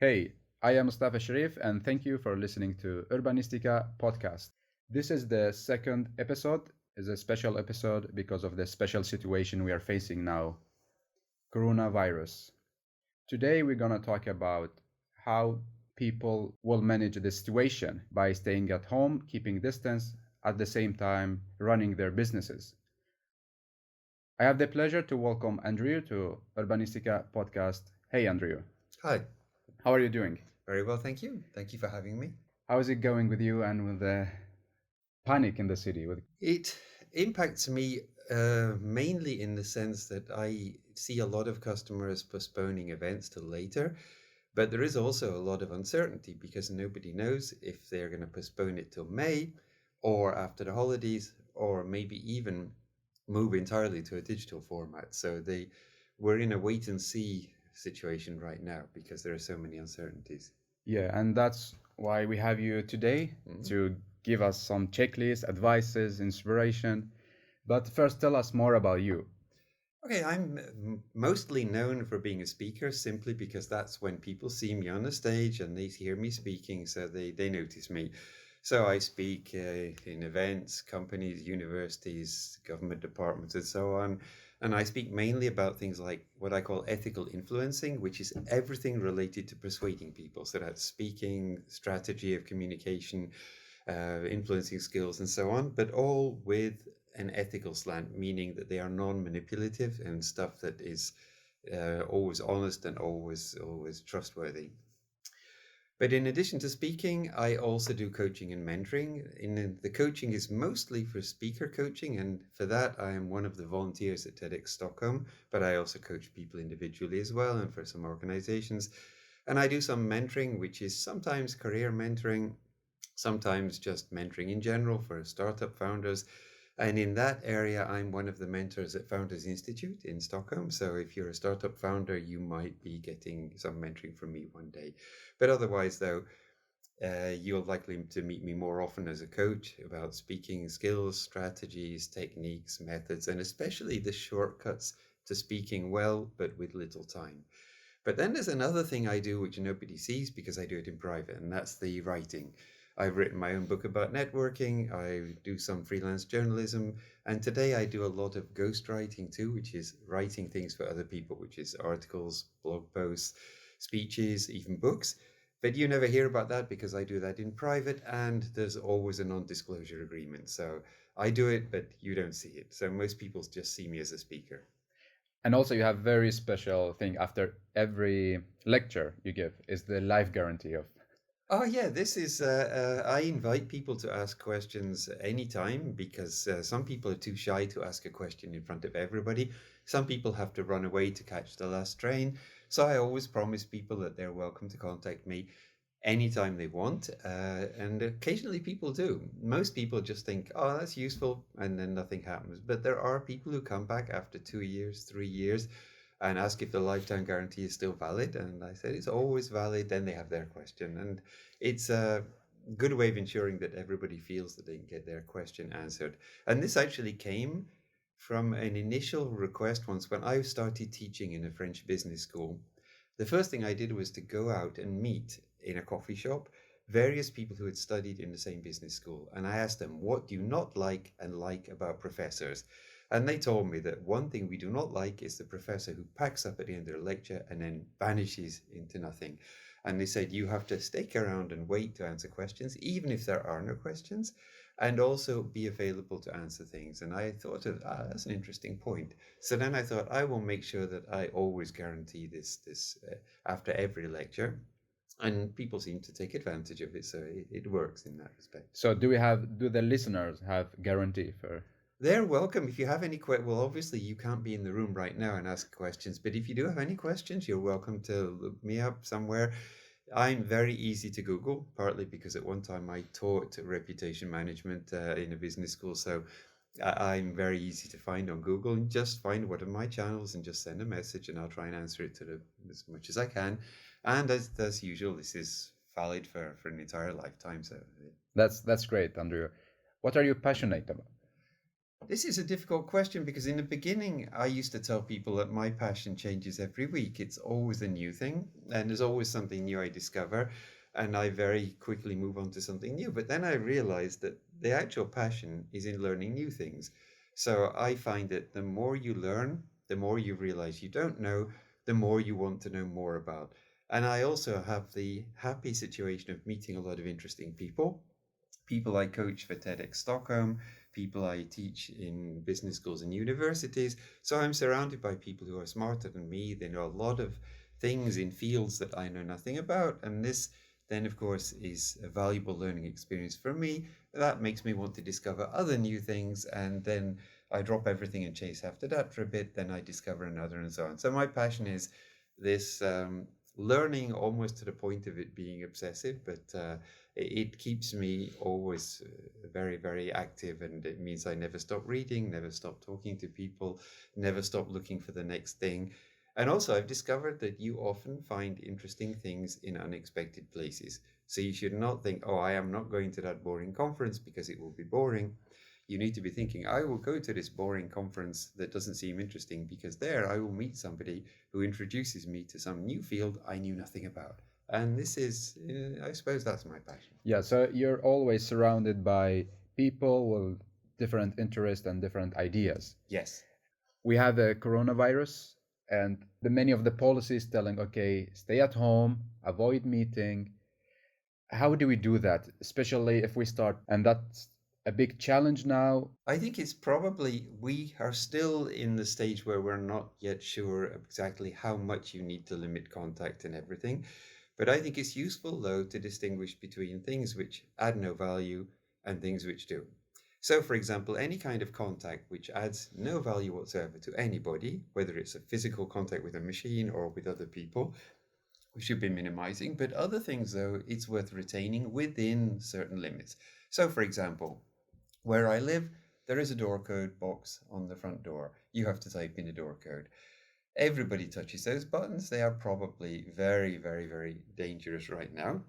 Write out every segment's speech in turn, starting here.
Hey, I am Mustafa Sharif, and thank you for listening to Urbanistica podcast. This is the second episode. Is a special episode because of the special situation we are facing now, coronavirus. Today we're gonna talk about how people will manage the situation by staying at home, keeping distance, at the same time running their businesses. I have the pleasure to welcome Andrea to Urbanistica podcast. Hey, Andrea, Hi, how are you doing? very well, thank you. Thank you for having me. How is it going with you and with the panic in the city? It impacts me mainly in the sense that I see a lot of customers postponing events till later, but there is also a lot of uncertainty because nobody knows if they're going to postpone it till May or after the holidays or maybe even move entirely to a digital format. We're in a wait and see situation right now because there are so many uncertainties. Yeah, and that's why we have you today Mhm. to give us some checklists, advices, inspiration. But first, tell us more about you. Okay, I'm mostly known for being a speaker simply because that's when people see me on the stage and they hear me speaking, so they notice me. So I speak in events, companies, universities, government departments, and so on. And I speak mainly about things like what I call ethical influencing, which is everything related to persuading people. So that's speaking, strategy of communication, influencing skills, and so on, but all with an ethical slant, meaning that they are non-manipulative and stuff that is always honest and always trustworthy. But in addition to speaking, I also do coaching and mentoring. The coaching is mostly for speaker coaching, and for that, I am one of the volunteers at TEDx Stockholm. But I also coach people individually as well, and for some organizations. And I do some mentoring, which is sometimes career mentoring, sometimes just mentoring in general for startup founders. And in that area, I'm one of the mentors at Founders Institute in Stockholm. So if you're a startup founder, you might be getting some mentoring from me one day. But otherwise, though, you're likely to meet me more often as a coach about speaking skills, strategies, techniques, methods, and especially the shortcuts to speaking well, but with little time. But then there's another thing I do which nobody sees because I do it in private, and that's the writing. I've written my own book about networking, I do some freelance journalism, and today I do a lot of ghostwriting too, which is writing things for other people, which is articles, blog posts, speeches, even books. But you never hear about that because I do that in private, and there's always a non disclosure agreement. So I do it, but you don't see it. So most people just see me as a speaker. And also, you have very special thing after every lecture you give is the life guarantee of. Oh yeah, this is. I invite people to ask questions anytime because some people are too shy to ask a question in front of everybody. Some people have to run away to catch the last train. So I always promise people that they're welcome to contact me anytime they want, and occasionally people do. Most people just think, "Oh, that's useful," and then nothing happens. But there are people who come back after 2 years, 3 years, and ask if the lifetime guarantee is still valid. And I said it's always valid. Then they have their question, and it's a good way of ensuring that everybody feels that they can get their question answered. And this actually came from an initial request once when I started teaching in a French business school. The first thing I did was to go out and meet in a coffee shop various people who had studied in the same business school. And I asked them, what do you not like and like about professors? And they told me that one thing we do not like is the professor who packs up at the end of the lecture and then vanishes into nothing. And they said you have to stick around and wait to answer questions, even if there are no questions, and also be available to answer things. And I thought, that's an interesting point. So then I thought I will make sure that I always guarantee this after every lecture, and people seem to take advantage of it, so it works in that respect. So, do the listeners have guarantee for? They're welcome. If you have any well, obviously you can't be in the room right now and ask questions, but if you do have any questions, you're welcome to look me up somewhere. I'm very easy to Google, partly because at one time I taught reputation management in a business school, so I'm very easy to find on Google. And just find one of my channels and just send a message, and I'll try and answer it as much as I can. And as usual, this is valid for an entire lifetime. So That's great, Andrew. What are you passionate about? This is a difficult question because in the beginning, I used to tell people that my passion changes every week. It's always a new thing, and there's always something new I discover, and I very quickly move on to something new. But then I realized that the actual passion is in learning new things. So I find that the more you learn, the more you realize you don't know, the more you want to know more about. And I also have the happy situation of meeting a lot of interesting people I coach for TEDx Stockholm, people I teach in business schools and universities. So I'm surrounded by people who are smarter than me. They know a lot of things in fields that I know nothing about. And this then, of course, is a valuable learning experience for me. That makes me want to discover other new things. And then I drop everything and chase after that for a bit. Then I discover another and so on. So my passion is this learning almost to the point of it being obsessive, but it keeps me always very, very active, and it means I never stop reading, never stop talking to people, never stop looking for the next thing. And also, I've discovered that you often find interesting things in unexpected places. So you should not think, oh, I am not going to that boring conference because it will be boring. You need to be thinking, I will go to this boring conference that doesn't seem interesting because there I will meet somebody who introduces me to some new field I knew nothing about. And this is, I suppose that's my passion. Yeah, so you're always surrounded by people with different interests and different ideas. Yes. We have a coronavirus, and the many of the policies telling, okay, stay at home, avoid meeting. How do we do that, especially if we start, and that's a big challenge now. I think it's probably, we are still in the stage where we're not yet sure exactly how much you need to limit contact and everything. But I think it's useful, though, to distinguish between things which add no value and things which do. So, for example, any kind of contact which adds no value whatsoever to anybody, whether it's a physical contact with a machine or with other people, we should be minimizing. But other things, though, it's worth retaining within certain limits. So, for example, where I live, there is a door code box on the front door. You have to type in the door code. Everybody touches those buttons. They are probably very, very, very dangerous right now.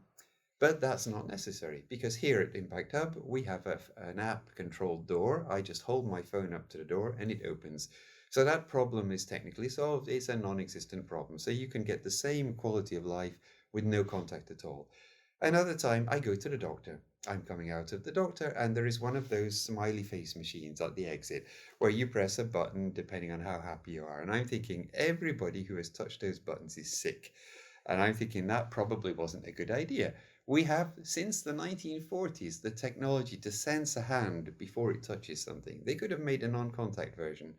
But that's not necessary because here at Impact Hub, we have an app controlled door. I just hold my phone up to the door and it opens. So that problem is technically solved. It's a non-existent problem. So you can get the same quality of life with no contact at all. Another time I go to the doctor. I'm coming out of the doctor and there is one of those smiley face machines at the exit where you press a button depending on how happy you are. And I'm thinking everybody who has touched those buttons is sick. And I'm thinking that probably wasn't a good idea. We have, since the 1940s, the technology to sense a hand before it touches something. They could have made a non-contact version.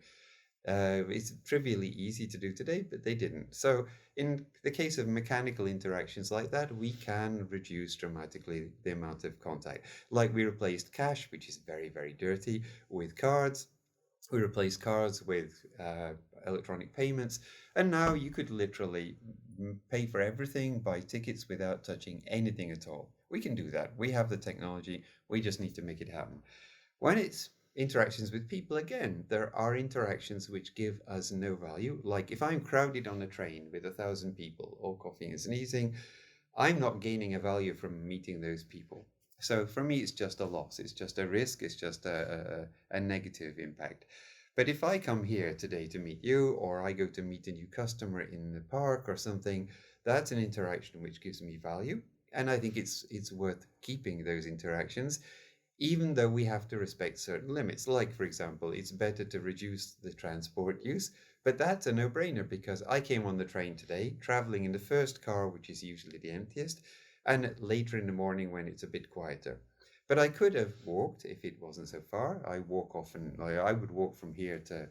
It's trivially easy to do today, but they didn't. So in the case of mechanical interactions like that, we can reduce dramatically the amount of contact. Like we replaced cash, which is very, very dirty, with cards. We replaced cards with electronic payments. And now you could literally pay for everything, buy tickets without touching anything at all. We can do that. We have the technology. We just need to make it happen. When it's interactions with people, again, there are interactions which give us no value. Like if I'm crowded on a train with 1,000 people, all coughing and sneezing, I'm not gaining a value from meeting those people. So for me, it's just a loss. It's just a risk. It's just a negative impact. But if I come here today to meet you, or I go to meet a new customer in the park or something, that's an interaction which gives me value. And I think it's worth keeping those interactions, even though we have to respect certain limits. Like, for example, it's better to reduce the transport use, but that's a no-brainer because I came on the train today, traveling in the first car, which is usually the emptiest, and later in the morning when it's a bit quieter. But I could have walked if it wasn't so far. I walk often. I would walk from here to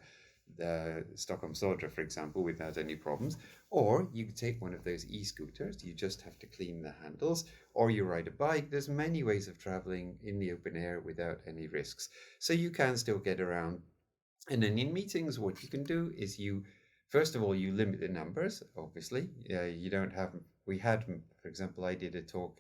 the Stockholm Södra, for example, without any problems. Or you could take one of those e-scooters. You just have to clean the handles, or you ride a bike. There's many ways of traveling in the open air without any risks. So you can still get around. And then in meetings, what you can do is first of all, you limit the numbers, obviously. You don't have, we had, for example, I did a talk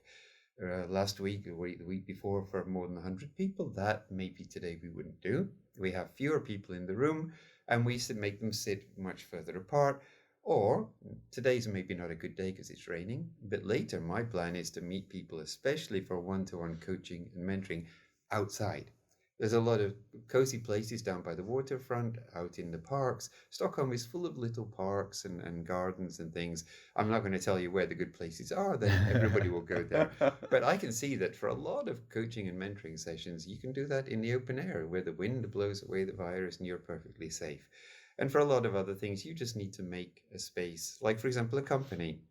last week, the week before, for more than 100 people. That maybe today we wouldn't do. We have fewer people in the room and we make them sit much further apart. Or today's maybe not a good day because it's raining, but later my plan is to meet people, especially for one-to-one coaching and mentoring, outside. There's a lot of cozy places down by the waterfront, out in the parks. Stockholm is full of little parks and gardens and things. I'm not going to tell you where the good places are, then everybody will go there. But I can see that for a lot of coaching and mentoring sessions, you can do that in the open air where the wind blows away the virus and you're perfectly safe. And for a lot of other things, you just need to make a space, like, for example, a company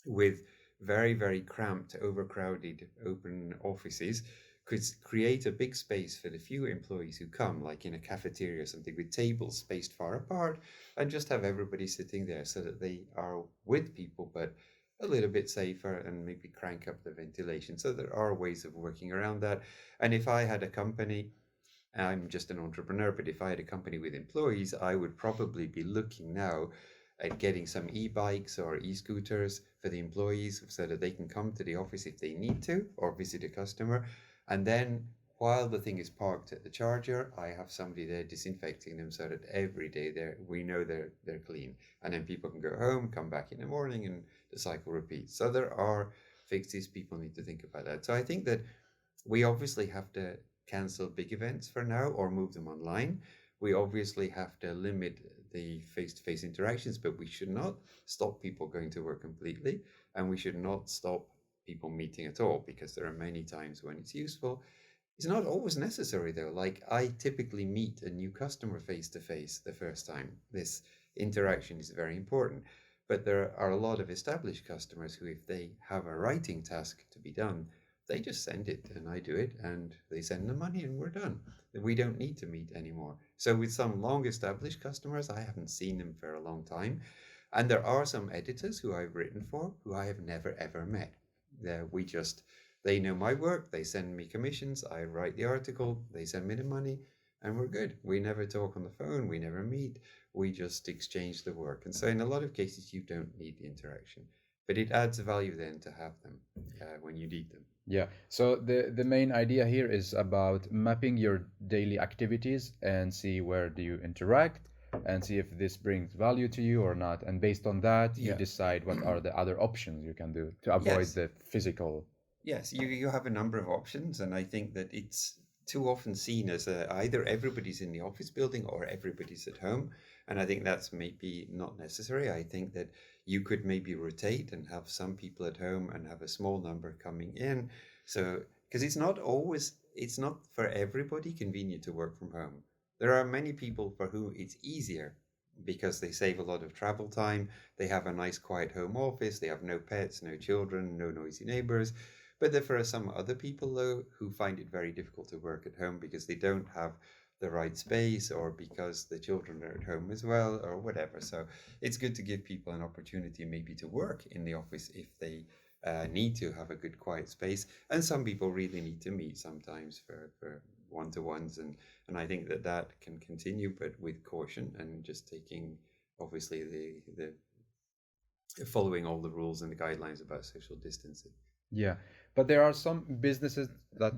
with very, very cramped, overcrowded open offices could create a big space for the few employees who come, like in a cafeteria or something, with tables spaced far apart, and just have everybody sitting there so that they are with people, but a little bit safer, and maybe crank up the ventilation. So there are ways of working around that. And if I had a company, I'm just an entrepreneur, but if I had a company with employees, I would probably be looking now at getting some e-bikes or e-scooters for the employees so that they can come to the office if they need to or visit a customer. And then while the thing is parked at the charger, I have somebody there disinfecting them so that every day we know they're clean. And then people can go home, come back in the morning, and the cycle repeats. So there are fixes. People need to think about that. So I think that we obviously have to cancel big events for now or move them online. We obviously have to limit the face-to-face interactions, but we should not stop people going to work completely, and we should not stop people meeting at all, because there are many times when it's useful. It's not always necessary though. Like, I typically meet a new customer face to face the first time. This interaction is very important. But there are a lot of established customers who, if they have a writing task to be done, they just send it and I do it and they send the money and we're done. We don't need to meet anymore. So with some long established customers, I haven't seen them for a long time. And there are some editors who I've written for who I have never ever met. We just, they know my work, they send me commissions, I write the article, they send me the money, and we're good. We never talk on the phone, we never meet, we just exchange the work. And so in a lot of cases, you don't need the interaction, but it adds value then to have them when you need them. Yeah. So the main idea here is about mapping your daily activities and see where do you interact and see if this brings value to you or not. And based on that, you Yeah. decide what are the other options you can do to avoid Yes. the physical. Yes, you have a number of options, and I think that it's too often seen as either everybody's in the office building or everybody's at home, and I think that's maybe not necessary. I think that you could maybe rotate and have some people at home and have a small number coming in. So, because it's not for everybody convenient to work from home. There are many people for whom it's easier because they save a lot of travel time. They have a nice quiet home office. They have no pets, no children, no noisy neighbors. But there are some other people, though, who find it very difficult to work at home because they don't have the right space or because the children are at home as well or whatever. So it's good to give people an opportunity maybe to work in the office if they need to have a good quiet space. And some people really need to meet sometimes for one-to-ones. And I think that can continue, but with caution and just taking, obviously, the following all the rules and the guidelines about social distancing. Yeah. But there are some businesses that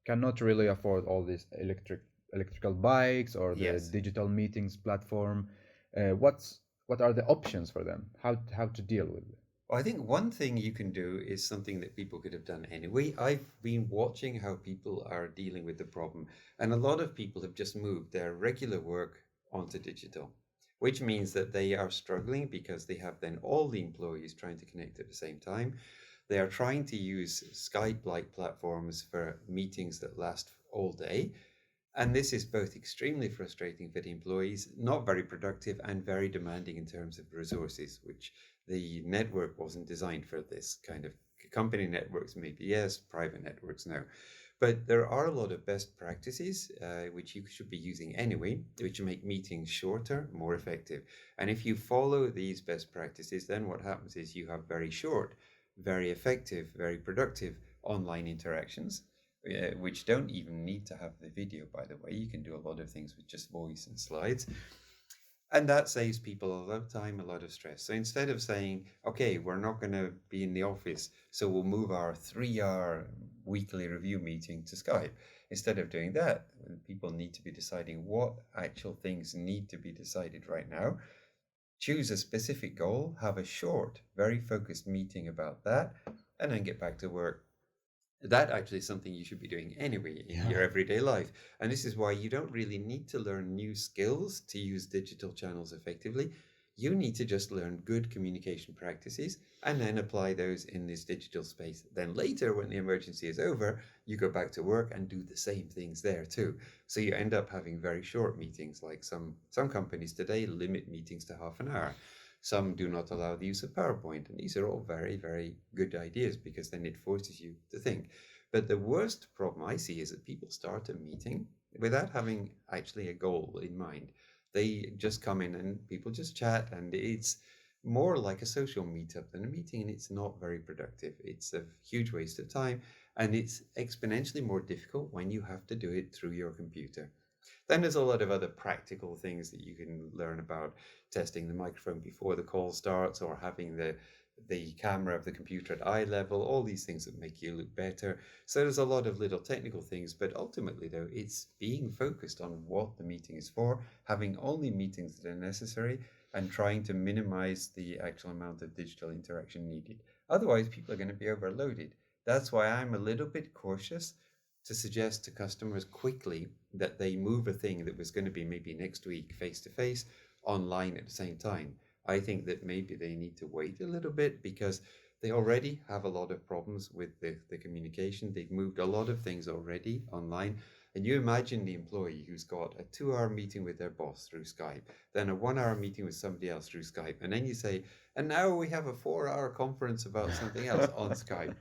cannot really afford all these electrical bikes or the Yes. digital meetings platform. What are the options for them? How to deal with it? Well, I think one thing you can do is something that people could have done anyway. I've been watching how people are dealing with the problem, and a lot of people have just moved their regular work onto digital, which means that they are struggling because they have then all the employees trying to connect at the same time. They are trying to use Skype-like platforms for meetings that last all day. And this is both extremely frustrating for the employees, not very productive, and very demanding in terms of resources, which the network wasn't designed for this kind of company networks, maybe yes, private networks, no. But there are a lot of best practices which you should be using anyway, which make meetings shorter, more effective. And if you follow these best practices, then what happens is you have very short, very effective, very productive online interactions, which don't even need to have the video, by the way. You can do a lot of things with just voice and slides. And that saves people a lot of time, a lot of stress. So instead of saying, okay, we're not going to be in the office, so we'll move our 3-hour weekly review meeting to Skype. Instead of doing that, people need to be deciding what actual things need to be decided right now. Choose a specific goal, have a short, very focused meeting about that, and then get back to work. That actually is something you should be doing anyway in Yeah. your everyday life. And this is why you don't really need to learn new skills to use digital channels effectively. You need to just learn good communication practices and then apply those in this digital space. Then later, when the emergency is over, you go back to work and do the same things there too. So you end up having very short meetings, like some companies today limit meetings to half an hour. Some do not allow the use of PowerPoint. And these are all very, very good ideas because then it forces you to think. But the worst problem I see is that people start a meeting without having actually a goal in mind. They just come in and people just chat, and it's more like a social meetup than a meeting, and it's not very productive. It's a huge waste of time, and it's exponentially more difficult when you have to do it through your computer. Then there's a lot of other practical things that you can learn about testing the microphone before the call starts, or having the camera of the computer at eye level, all these things that make you look better. So there's a lot of little technical things, but ultimately though, it's being focused on what the meeting is for, having only meetings that are necessary, and trying to minimize the actual amount of digital interaction needed. Otherwise, people are going to be overloaded. That's why I'm a little bit cautious to suggest to customers quickly that they move a thing that was going to be maybe next week face to face online at the same time. I think that maybe they need to wait a little bit because they already have a lot of problems with the communication. They've moved a lot of things already online. And you imagine the employee who's got a 2 hour meeting with their boss through Skype, then a 1 hour meeting with somebody else through Skype. And then you say, and now we have a 4 hour conference about something else on Skype.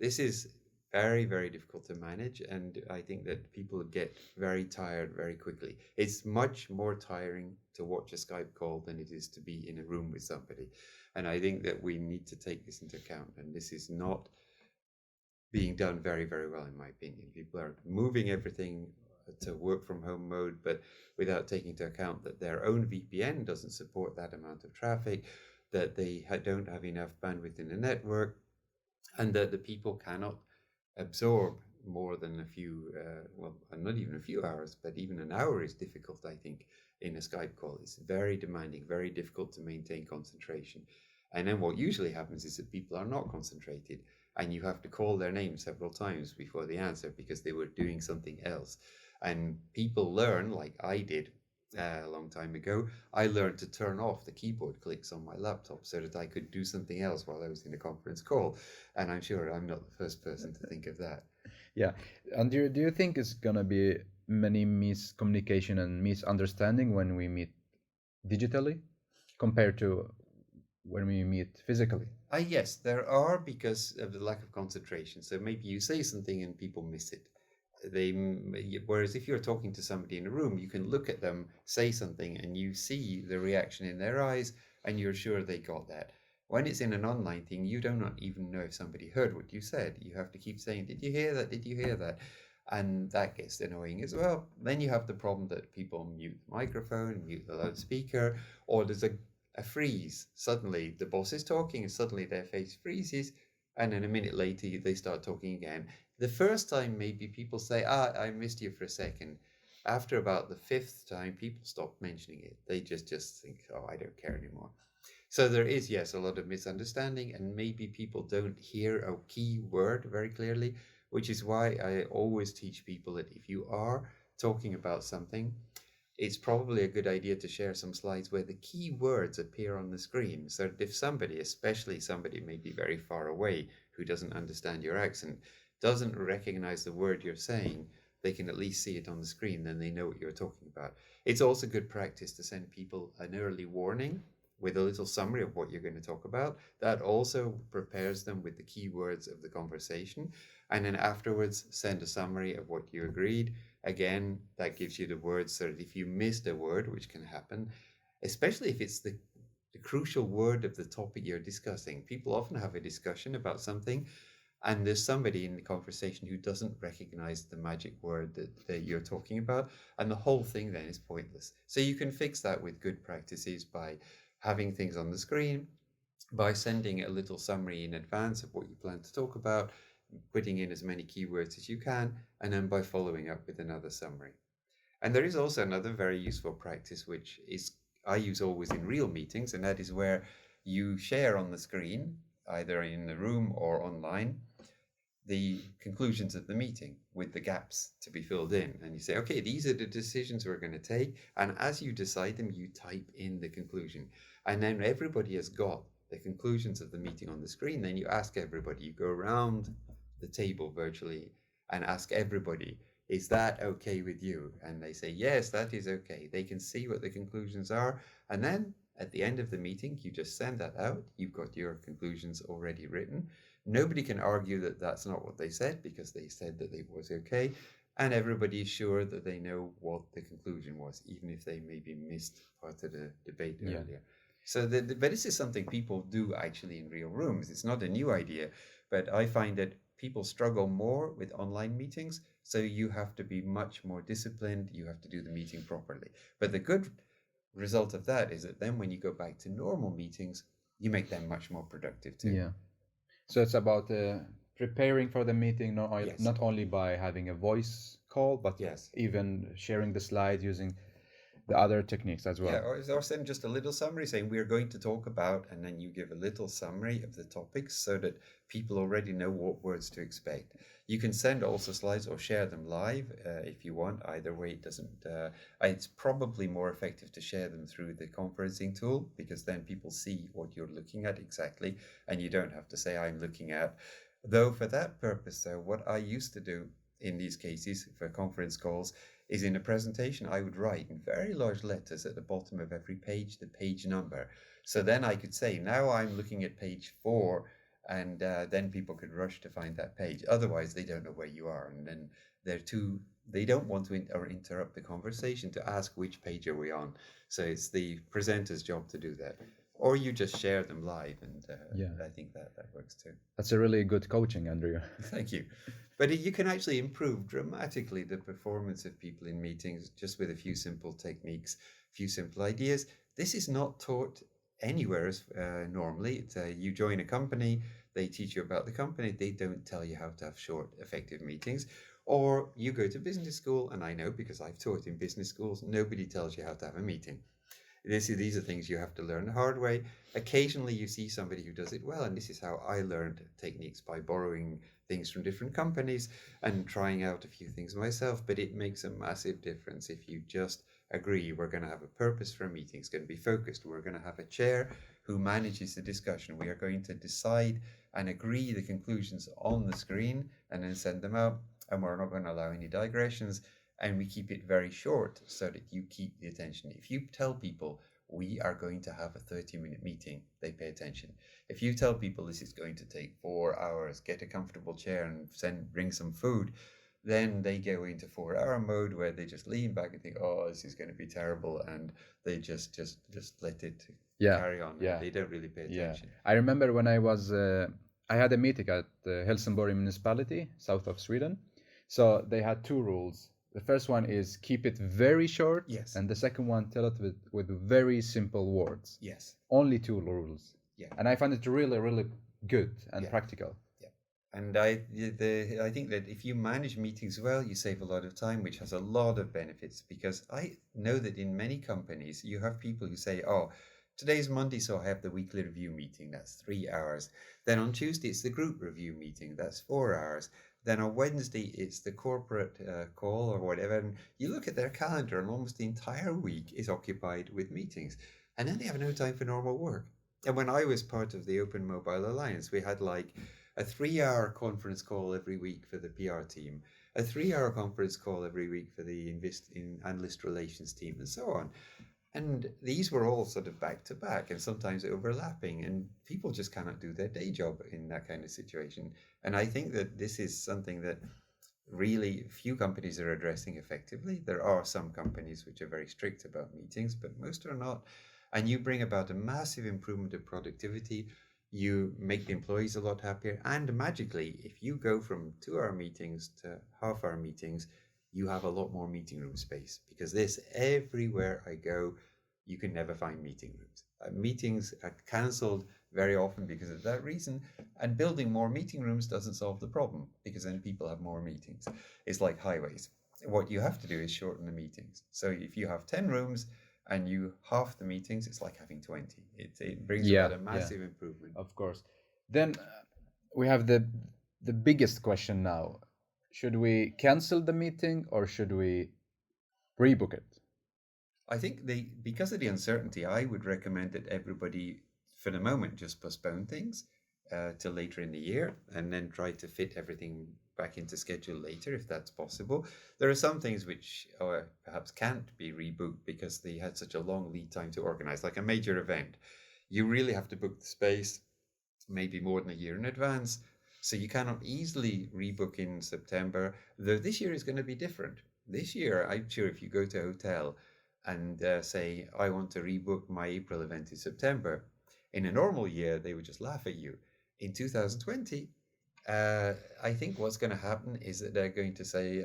This is very, very difficult to manage. And I think that people get very tired very quickly. It's much more tiring to watch a Skype call than it is to be in a room with somebody. And I think that we need to take this into account. And this is not being done very, very well, in my opinion. People are moving everything to work from home mode, but without taking into account that their own VPN doesn't support that amount of traffic, that they don't have enough bandwidth in the network, and that the people cannot absorb more than a few, well, not even a few hours, but even an hour is difficult, I think, in a Skype call. It's very demanding, very difficult to maintain concentration. And then what usually happens is that people are not concentrated, and you have to call their name several times before they answer because they were doing something else. And people learn, like I did a long time ago, I learned to turn off the keyboard clicks on my laptop so that I could do something else while I was in a conference call. And I'm sure I'm not the first person to think of that. Yeah. And do you think it's gonna be many miscommunication and misunderstanding when we meet digitally compared to when we meet physically? Yes, there are because of the lack of concentration. So maybe you say something and people miss it. Whereas if you're talking to somebody in a room, you can look at them, say something, and you see the reaction in their eyes, and you're sure they got that. When it's in an online thing, you do not even know if somebody heard what you said. You have to keep saying, "Did you hear that? Did you hear that?" And that gets annoying as well. Then you have the problem that people mute the microphone, mute the loudspeaker, or there's a freeze. Suddenly the boss is talking and suddenly their face freezes, and then a minute later they start talking again. The first time maybe people say, I missed you for a second. After about the fifth time, people stop mentioning it. They just think, oh, I don't care anymore. So there is, yes, a lot of misunderstanding, and maybe people don't hear a key word very clearly, which is why I always teach people that if you are talking about something, it's probably a good idea to share some slides where the key words appear on the screen, so that if somebody, especially somebody maybe very far away who doesn't understand your accent, doesn't recognize the word you're saying, they can at least see it on the screen, then they know what you're talking about. It's also good practice to send people an early warning with a little summary of what you're going to talk about. That also prepares them with the key words of the conversation. And then afterwards, send a summary of what you agreed. Again, that gives you the words so that if you missed a word, which can happen, especially if it's the crucial word of the topic you're discussing. People often have a discussion about something, and there's somebody in the conversation who doesn't recognize the magic word that you're talking about, and the whole thing then is pointless. So you can fix that with good practices by having things on the screen, by sending a little summary in advance of what you plan to talk about, putting in as many keywords as you can, and then by following up with another summary. And there is also another very useful practice, which is I use always in real meetings, and that is where you share on the screen, either in the room or online, the conclusions of the meeting with the gaps to be filled in. And you say, okay, these are the decisions we're going to take. And as you decide them, you type in the conclusion. And then everybody has got the conclusions of the meeting on the screen. Then you ask everybody, you go around the table virtually and ask everybody, is that okay with you? And they say, yes, that is okay. They can see what the conclusions are. And then at the end of the meeting, you just send that out. You've got your conclusions already written. Nobody can argue that that's not what they said because they said that it was okay. And everybody is sure that they know what the conclusion was, even if they maybe missed part of the debate earlier. So, but this is something people do actually in real rooms. It's not a new idea, but I find that people struggle more with online meetings. So you have to be much more disciplined. You have to do the meeting properly. But the good result of that is that then when you go back to normal meetings, you make them much more productive too. Yeah. So it's about preparing for the meeting, Yes. not only by having a voice call, but Yes. even sharing the slides using the other techniques as well. Yeah, or send just a little summary saying we're going to talk about, and then you give a little summary of the topics so that people already know what words to expect. You can send also slides or share them live if you want. Either way, it doesn't. It's probably more effective to share them through the conferencing tool because then people see what you're looking at exactly, and you don't have to say I'm looking at. Though for that purpose, though, what I used to do in these cases for conference calls is in a presentation, I would write in very large letters at the bottom of every page, the page number. So then I could say, now I'm looking at page 4, and then people could rush to find that page. Otherwise, they don't know where you are. And then they don't want to interrupt the conversation to ask which page are we on. So it's the presenter's job to do that. Or you just share them live, and I think that works too. That's a really good coaching, Andrea. Thank you. But you can actually improve dramatically the performance of people in meetings just with a few simple techniques, a few simple ideas. This is not taught anywhere normally. You join a company, they teach you about the company, they don't tell you how to have short, effective meetings. Or you go to business school, and I know because I've taught in business schools, nobody tells you how to have a meeting. These are things you have to learn the hard way. Occasionally you see somebody who does it well, and this is how I learned techniques, by borrowing things from different companies and trying out a few things myself. But it makes a massive difference if you just agree we're going to have a purpose for a meeting. It's going to be focused. We're going to have a chair who manages the discussion. We are going to decide and agree the conclusions on the screen and then send them out. And we're not going to allow any digressions. And we keep it very short so that you keep the attention. If you tell people we are going to have a 30-minute meeting, they pay attention. If you tell people this is going to take 4 hours, get a comfortable chair and bring some food, then they go into 4-hour mode where they just lean back and think, oh, this is going to be terrible, and they just let it carry on. Yeah. They don't really pay attention. I remember when I had a meeting at the Helsingborg municipality, south of Sweden. So they had 2 rules. The first one is keep it very short. Yes. And the second one, tell it with very simple words. Yes. Only 2 rules. Yeah. And I find it really, really good and practical. Yeah. And I think that if you manage meetings well, you save a lot of time, which has a lot of benefits. Because I know that in many companies, you have people who say, oh, today's Monday, so I have the weekly review meeting. That's 3 hours. Then on Tuesday, it's the group review meeting. That's 4 hours. Then on Wednesday, it's the corporate call or whatever. And you look at their calendar, and almost the entire week is occupied with meetings. And then they have no time for normal work. And when I was part of the Open Mobile Alliance, we had like a 3-hour conference call every week for the PR team, a 3-hour conference call every week for the analyst relations team, and so on. And these were all sort of back to back and sometimes overlapping, and people just cannot do their day job in that kind of situation. And I think that this is something that really few companies are addressing effectively. There are some companies which are very strict about meetings, but most are not. And you bring about a massive improvement of productivity. You make the employees a lot happier. And magically, if you go from 2-hour meetings to half-hour meetings, you have a lot more meeting room space, because everywhere I go, you can never find meeting rooms. Meetings are cancelled very often because of that reason, and building more meeting rooms doesn't solve the problem, because then people have more meetings. It's like highways. What you have to do is shorten the meetings. So if you have 10 rooms and you half the meetings, it's like having 20. It brings about a massive improvement. Of course. Then we have the the biggest question now. Should we cancel the meeting or should we rebook it? I think because of the uncertainty, I would recommend that everybody, for the moment, just postpone things till later in the year, and then try to fit everything back into schedule later if that's possible. There are some things which perhaps can't be rebooked because they had such a long lead time to organize, like a major event. You really have to book the space maybe more than a year in advance. So you cannot easily rebook in September, though this year is going to be different. This year, I'm sure if you go to a hotel and say, I want to rebook my April event in September, in a normal year, they would just laugh at you. In 2020, I think what's going to happen is that they're going to say,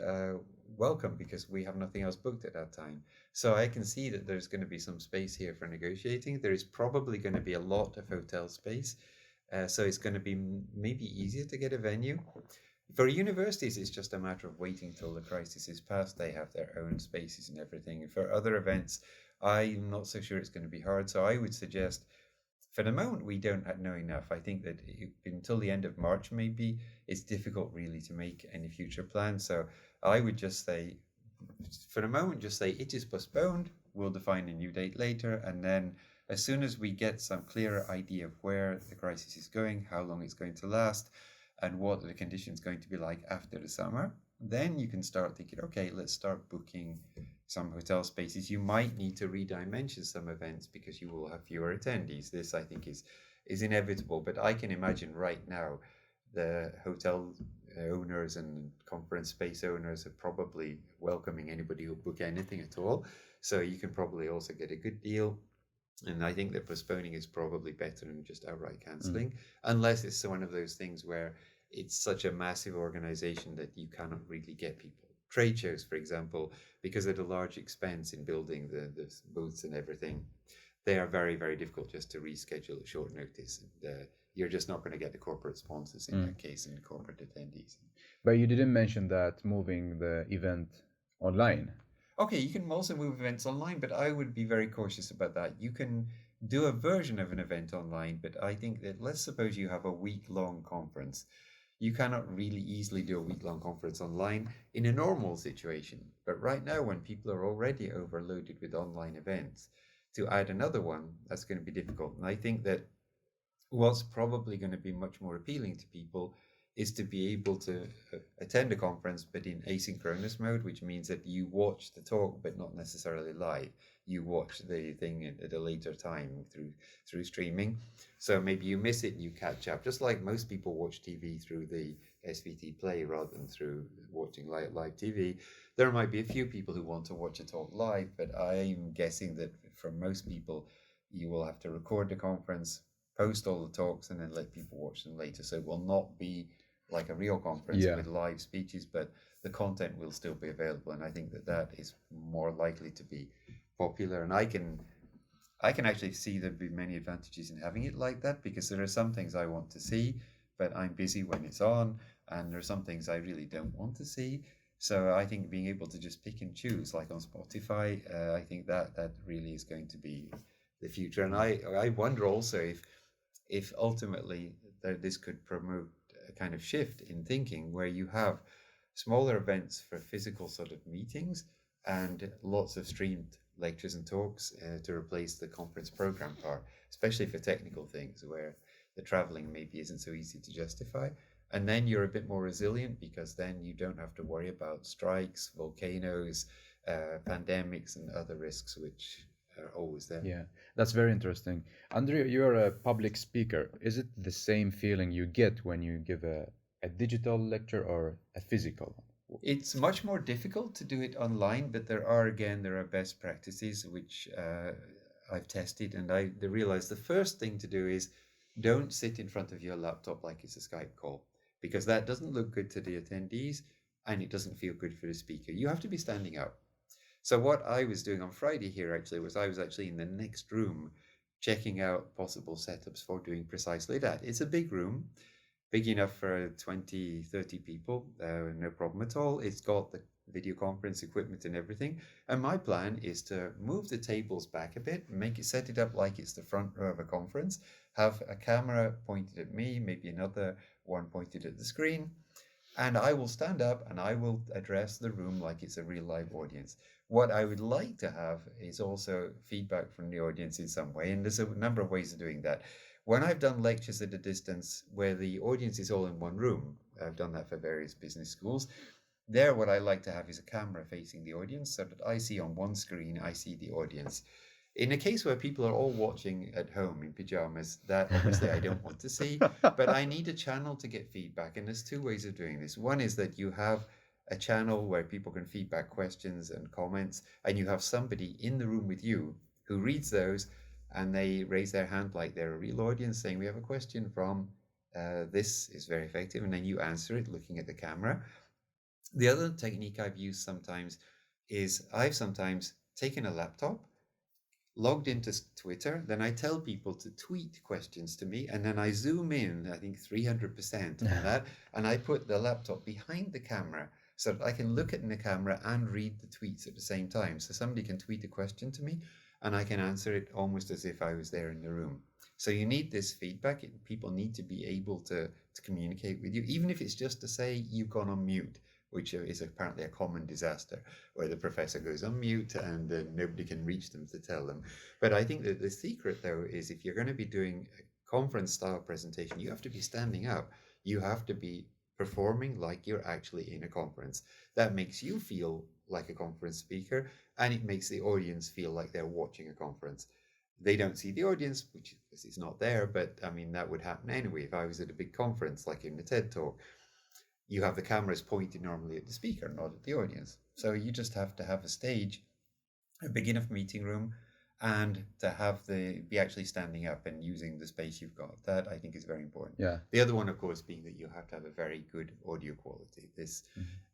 welcome, because we have nothing else booked at that time. So I can see that there's going to be some space here for negotiating. There is probably going to be a lot of hotel space. So it's going to be maybe easier to get a venue. For universities, it's just a matter of waiting till the crisis is past. They have their own spaces and everything. For other events, I'm not so sure it's going to be hard. So I would suggest, for the moment, we don't know enough. I think that until the end of March, maybe, it's difficult really to make any future plans. So I would just say, for the moment, just say it is postponed. We'll define a new date later. And then as soon as we get some clearer idea of where the crisis is going, how long it's going to last, and what the conditions going to be like after the summer, then you can start thinking, okay, let's start booking some hotel spaces. You might need to redimension some events because you will have fewer attendees. This, I think, is inevitable, but I can imagine right now the hotel owners and conference space owners are probably welcoming anybody who book anything at all. So you can probably also get a good deal. And I think that postponing is probably better than just outright cancelling, unless it's one of those things where it's such a massive organization that you cannot really get people. Trade shows, for example, because of the large expense in building the booths and everything, they are very, very difficult just to reschedule at short notice. And you're just not going to get the corporate sponsors in that case and the corporate attendees. But you didn't mention that moving the event online. Okay, you can also move events online, but I would be very cautious about that. You can do a version of an event online, but I think that let's suppose you have a week-long conference. You cannot really easily do a week-long conference online in a normal situation. But right now, when people are already overloaded with online events, to add another one, that's going to be difficult. And I think that what's probably going to be much more appealing to people is to be able to attend a conference, but in asynchronous mode, which means that you watch the talk, but not necessarily live. You watch the thing at a later time through streaming. So maybe you miss it and you catch up, just like most people watch TV through the SVT Play rather than through watching live TV. There might be a few people who want to watch a talk live, but I'm guessing that for most people, you will have to record the conference, post all the talks, and then let people watch them later. So it will not be like a real conference with live speeches, but the content will still be available. And I think that is more likely to be popular. And I can actually see there'd be many advantages in having it like that, because there are some things I want to see, but I'm busy when it's on, and there are some things I really don't want to see. So I think being able to just pick and choose, like on Spotify, I think that really is going to be the future. And I wonder also if ultimately this could promote a kind of shift in thinking where you have smaller events for physical sort of meetings and lots of streamed lectures and talks to replace the conference program part, especially for technical things where the traveling maybe isn't so easy to justify. And then you're a bit more resilient because then you don't have to worry about strikes, volcanoes, pandemics, and other risks which are always there. Yeah, that's very interesting. Andrea, you're a public speaker. Is it the same feeling you get when you give a digital lecture or a physical? It's much more difficult to do it online, but there are best practices which I've tested, and I realized the first thing to do is don't sit in front of your laptop like it's a Skype call, because that doesn't look good to the attendees and it doesn't feel good for the speaker. You have to be standing up. So what I was doing on Friday here actually was I was actually in the next room checking out possible setups for doing precisely that. It's a big room, big enough for 20, 30 people, no problem at all. It's got the video conference equipment and everything. And my plan is to move the tables back a bit, set it up like it's the front row of a conference, have a camera pointed at me, maybe another one pointed at the screen, and I will stand up and I will address the room like it's a real live audience. What I would like to have is also feedback from the audience in some way, and there's a number of ways of doing that. When I've done lectures at a distance where the audience is all in one room, I've done that for various business schools. There, what I like to have is a camera facing the audience so that I see on one screen, I see the audience. In a case where people are all watching at home in pajamas, that obviously I don't want to see, but I need a channel to get feedback. And there's two ways of doing this. One is that you have a channel where people can feedback questions and comments, and you have somebody in the room with you who reads those and they raise their hand like they're a real audience saying, we have a question from this is very effective. And then you answer it looking at the camera. The other technique I've used sometimes is I've sometimes taken a laptop, logged into Twitter, then I tell people to tweet questions to me, and then I zoom in, I think 300% on that, and I put the laptop behind the camera so that I can look at the camera and read the tweets at the same time. So somebody can tweet a question to me, and I can answer it almost as if I was there in the room. So you need this feedback. People need to be able to communicate with you, even if it's just to say you've gone on mute, which is apparently a common disaster, where the professor goes on mute and nobody can reach them to tell them. But I think that the secret, though, is if you're going to be doing a conference-style presentation, you have to be standing up. You have to be performing like you're actually in a conference. That makes you feel like a conference speaker, and it makes the audience feel like they're watching a conference. They don't see the audience, which is not there, but I mean, that would happen anyway. If I was at a big conference, like in the TED Talk, you have the cameras pointed normally at the speaker, not at the audience. So you just have to have a stage, a big enough meeting room, and to have be actually standing up and using the space you've got. That I think is very important. Yeah. The other one, of course, being that you have to have a very good audio quality.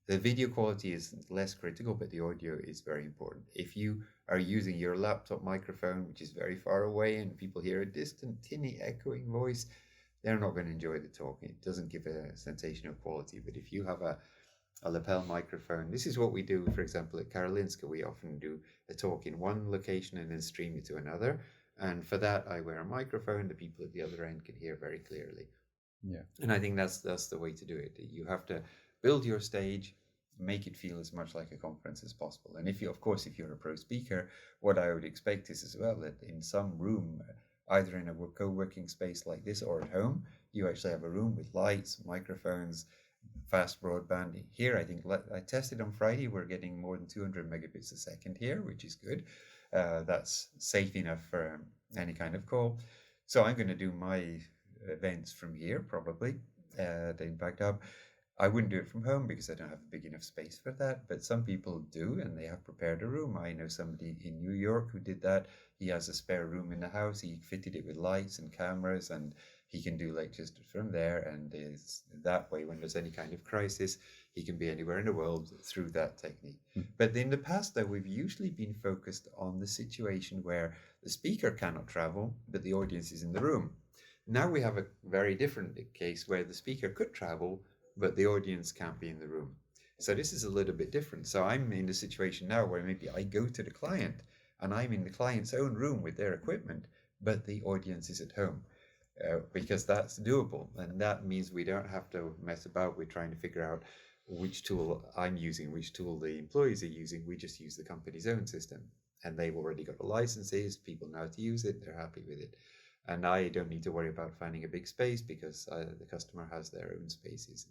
The video quality is less critical, but the audio is very important. If you are using your laptop microphone, which is very far away, and people hear a distant, tinny, echoing voice, they're not going to enjoy the talk. It doesn't give a sensation of quality. But if you have a lapel microphone, this is what we do, for example, at Karolinska. We often do a talk in one location and then stream it to another. And for that, I wear a microphone. The people at the other end can hear very clearly. Yeah. And I think that's the way to do it. You have to build your stage, make it feel as much like a conference as possible. And if you're a pro speaker, what I would expect is as well that in some room, either in a co-working space like this or at home, you actually have a room with lights, microphones, fast broadband. Here, I think I tested on Friday, we're getting more than 200 megabits a second here, which is good. That's safe enough for any kind of call. So I'm going to do my events from here, probably, in backed up. I wouldn't do it from home because I don't have a big enough space for that, but some people do, and they have prepared a room. I know somebody in New York who did that. He has a spare room in the house. He fitted it with lights and cameras, and he can do lectures from there. And is that way, when there's any kind of crisis, he can be anywhere in the world through that technique. But in the past, though, we've usually been focused on the situation where the speaker cannot travel, but the audience is in the room. Now we have a very different case where the speaker could travel, but the audience can't be in the room. So this is a little bit different. So I'm in a situation now where maybe I go to the client and I'm in the client's own room with their equipment, but the audience is at home, because that's doable. And that means we don't have to mess about with trying to figure out which tool I'm using, which tool the employees are using. We just use the company's own system, and they've already got the licenses, people know how to use it, they're happy with it. And I don't need to worry about finding a big space because the customer has their own spaces.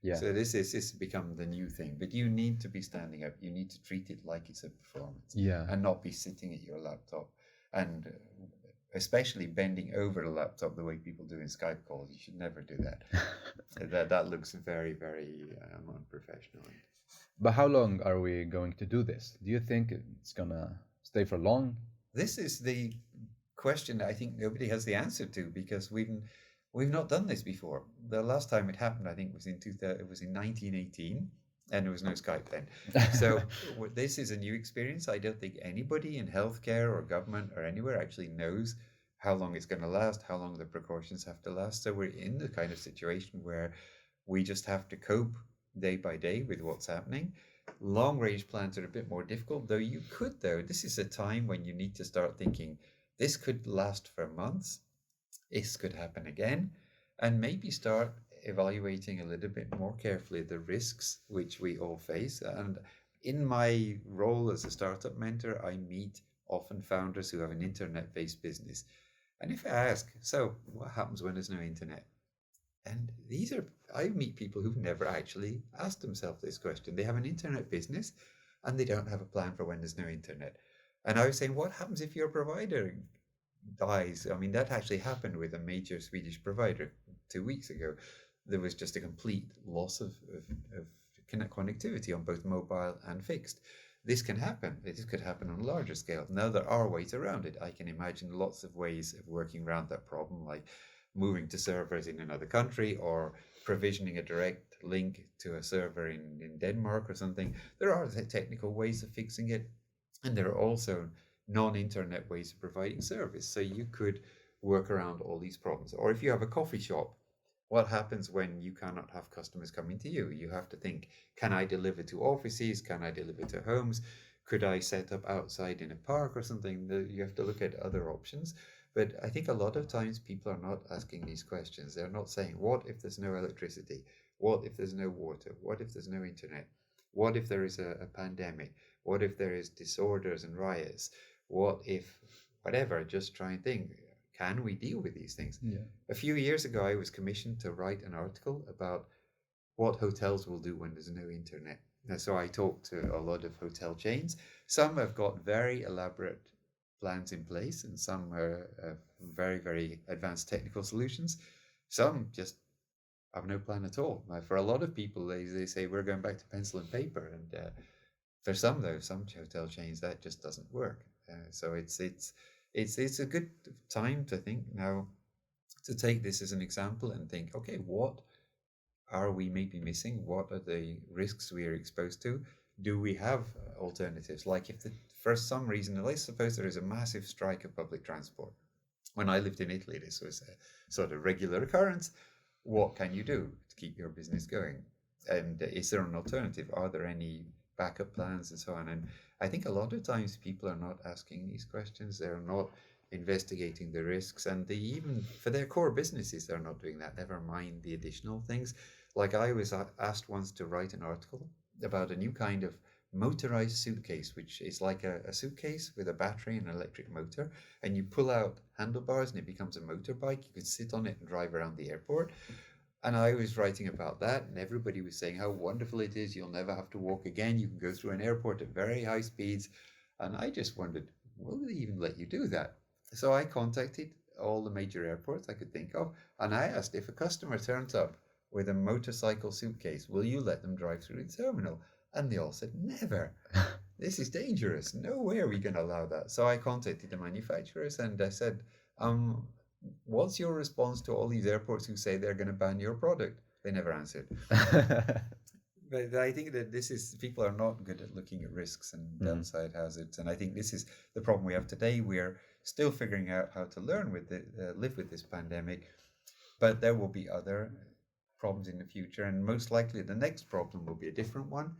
Yeah. So this has become the new thing. But you need to be standing up. You need to treat it like it's a performance. Yeah. And not be sitting at your laptop. And especially bending over the laptop the way people do in Skype calls. You should never do that. that looks very, very unprofessional. But how long are we going to do this? Do you think it's going to stay for long? This is the question I think nobody has the answer to, because we've not done this before. The last time it happened, I think, was in 1918, and there was no Skype then. So this is a new experience. I don't think anybody in healthcare or government or anywhere actually knows how long it's going to last, how long the precautions have to last. So we're in the kind of situation where we just have to cope day by day with what's happening. Long range plans are a bit more difficult, though this is a time when you need to start thinking, this could last for months. This could happen again, and maybe start evaluating a little bit more carefully the risks which we all face. And in my role as a startup mentor, I meet often founders who have an internet-based business. And if I ask, so what happens when there's no internet? And I meet people who've never actually asked themselves this question. They have an internet business and they don't have a plan for when there's no internet. And I was saying, what happens if your provider dies? I mean, that actually happened with a major Swedish provider 2 weeks ago. There was just a complete loss of connectivity on both mobile and fixed. This can happen. This could happen on a larger scale. Now, there are ways around it. I can imagine lots of ways of working around that problem, like moving to servers in another country or provisioning a direct link to a server in Denmark or something. There are technical ways of fixing it. And there are also non-internet ways of providing service. So you could work around all these problems. Or if you have a coffee shop, what happens when you cannot have customers coming to you? You have to think, can I deliver to offices? Can I deliver to homes? Could I set up outside in a park or something? You have to look at other options. But I think a lot of times people are not asking these questions. They're not saying, what if there's no electricity? What if there's no water? What if there's no internet? What if there is a pandemic? What if there is disorders and riots? What if, whatever, just try and think, can we deal with these things? Yeah. A few years ago, I was commissioned to write an article about what hotels will do when there's no internet. And so I talked to a lot of hotel chains. Some have got very elaborate plans in place, and some are very, very advanced technical solutions. Some just have no plan at all. For a lot of people, they say we're going back to pencil and paper, and for some though, some hotel chains, that just doesn't work. So it's a good time to think now, to take this as an example and think, okay, what are we maybe missing? What are the risks we are exposed to? Do we have alternatives? Like if for some reason, let's suppose there is a massive strike of public transport. When I lived in Italy, this was a sort of regular occurrence. What can you do to keep your business going? And is there an alternative? Are there any backup plans and so on? And I think a lot of times people are not asking these questions. They're not investigating the risks, and they even, for their core businesses, they're not doing that, never mind the additional things. Like I was asked once to write an article about a new kind of motorized suitcase, which is like a suitcase with a battery and an electric motor, and you pull out handlebars and it becomes a motorbike. You can sit on it and drive around the airport. And I was writing about that, and everybody was saying how wonderful it is. You'll never have to walk again. You can go through an airport at very high speeds. And I just wondered, will they even let you do that? So I contacted all the major airports I could think of, and I asked, if a customer turns up with a motorcycle suitcase, will you let them drive through the terminal? And they all said, never. This is dangerous. No way are we going to allow that. So I contacted the manufacturers and I said, what's your response to all these airports who say they're going to ban your product? They never answered. But I think that people are not good at looking at risks and downside hazards. And I think this is the problem we have today. We're still figuring out how to live with this pandemic, but there will be other problems in the future. And most likely the next problem will be a different one.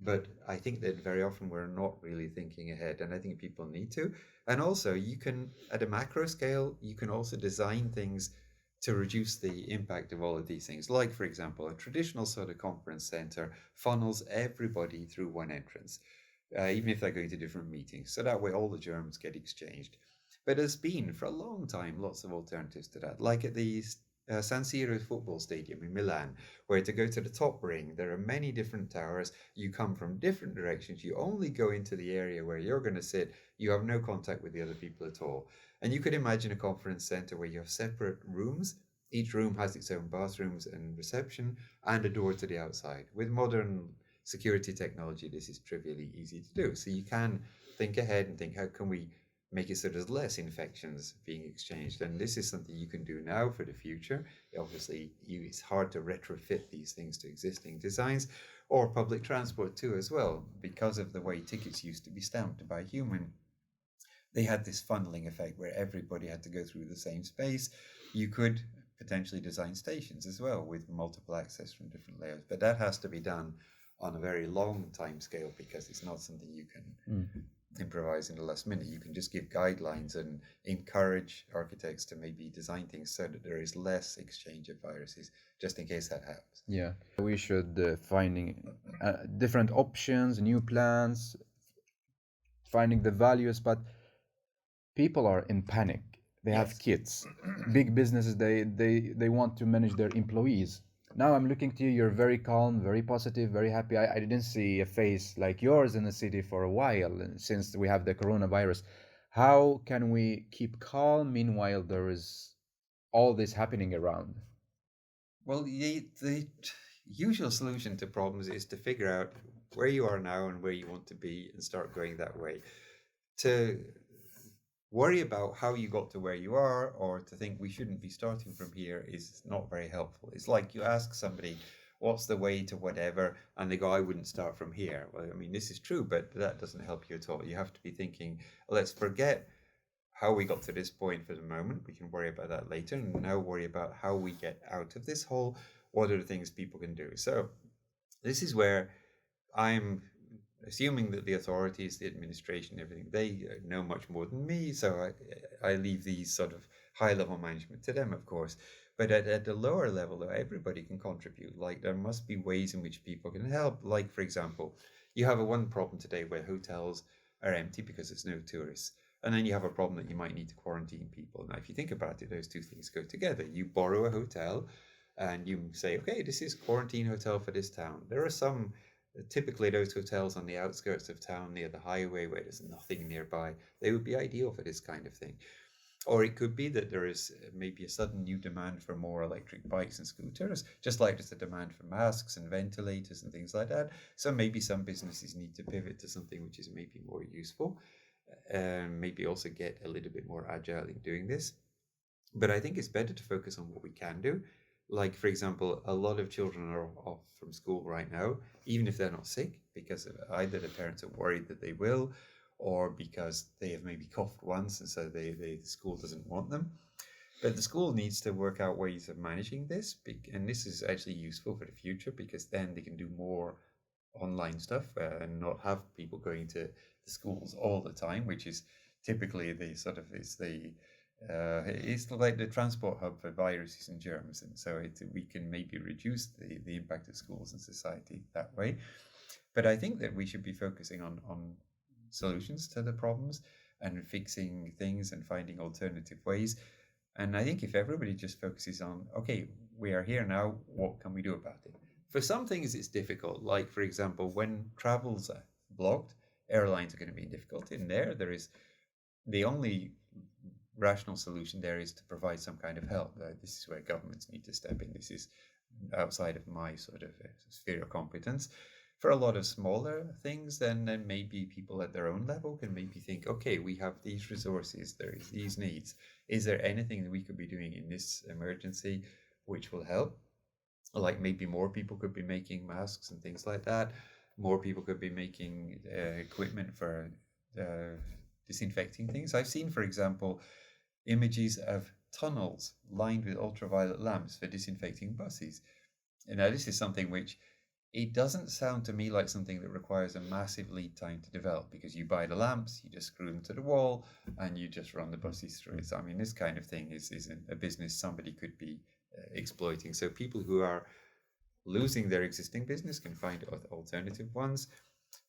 But I think that very often we're not really thinking ahead, and I think people need to. And also, you can, at a macro scale, you can also design things to reduce the impact of all of these things. Like, for example, a traditional sort of conference center funnels everybody through one entrance, even if they're going to different meetings. So that way all the germs get exchanged. But there's been, for a long time, lots of alternatives to that. Like at the San Siro football stadium in Milan, where to go to the top ring, there are many different towers. You come from different directions. You only go into the area where you're going to sit. You have no contact with the other people at all. And you could imagine a conference center where you have separate rooms. Each room has its own bathrooms and reception and a door to the outside. With modern security technology, this is trivially easy to do. So you can think ahead and think, how can we make it so there's less infections being exchanged? And this is something you can do now for the future. Obviously, it's hard to retrofit these things to existing designs, or public transport too as well. Because of the way tickets used to be stamped by a human, they had this funneling effect where everybody had to go through the same space. You could potentially design stations as well with multiple access from different layers, but that has to be done on a very long time scale because it's not something you can improvise in the last minute. You can just give guidelines and encourage architects to maybe design things so that there is less exchange of viruses, just in case that happens. Yeah, we should finding different options, new plans, finding the values, but people are in panic. They have Yes. kids. Big businesses, they want to manage their employees. Now I'm looking to you, you're very calm, very positive, very happy. I didn't see a face like yours in the city for a while since we have the coronavirus. How can we keep calm meanwhile there is all this happening around? Well, the usual solution to problems is to figure out where you are now and where you want to be and start going that way. To worry about how you got to where you are or to think we shouldn't be starting from here is not very helpful. It's like you ask somebody, what's the way to whatever? And they go, I wouldn't start from here. Well, I mean, this is true, but that doesn't help you at all. You have to be thinking, let's forget how we got to this point for the moment. We can worry about that later. And now worry about how we get out of this hole. What are the things people can do? So this is where I'm assuming that the authorities, the administration, everything, they know much more than me. So I leave these sort of high level management to them, of course. But at the lower level, though, everybody can contribute. Like there must be ways in which people can help. Like, for example, you have a one problem today where hotels are empty because there's no tourists. And then you have a problem that you might need to quarantine people. Now, if you think about it, those two things go together. You borrow a hotel and you say, okay, this is quarantine hotel for this town. There are some typically those hotels on the outskirts of town near the highway where there's nothing nearby, they would be ideal for this kind of thing. Or it could be that there is maybe a sudden new demand for more electric bikes and scooters, just like there's a demand for masks and ventilators and things like that. So maybe some businesses need to pivot to something which is maybe more useful and maybe also get a little bit more agile in doing this. But I think it's better to focus on what we can do. Like, for example, a lot of children are off from school right now, even if they're not sick, because either the parents are worried that they will, or because they have maybe coughed once and so the school doesn't want them. But the school needs to work out ways of managing this. And this is actually useful for the future because then they can do more online stuff and not have people going to the schools all the time, which is typically the sort of is the it's like the transport hub for viruses and germs, and so we can maybe reduce the impact of schools and society that way. But I think that we should be focusing on solutions to the problems and fixing things and finding alternative ways. And I think if everybody just focuses on, okay, we are here now, what can we do about it? For some things, it's difficult. Like, for example, when travel's blocked, airlines are going to be in difficulty. And there is the only rational solution there is to provide some kind of help. This is where governments need to step in. This is outside of my sort of sphere of competence. For a lot of smaller things, then maybe people at their own level can maybe think, okay, we have these resources, there is these needs. Is there anything that we could be doing in this emergency which will help? Like maybe more people could be making masks and things like that. More people could be making equipment for disinfecting things. I've seen, for example, images of tunnels lined with ultraviolet lamps for disinfecting buses. And now this is something which it doesn't sound to me like something that requires a massive lead time to develop because you buy the lamps, you just screw them to the wall, and you just run the buses through it. So, I mean, this kind of thing is a business somebody could be exploiting. So people who are losing their existing business can find alternative ones.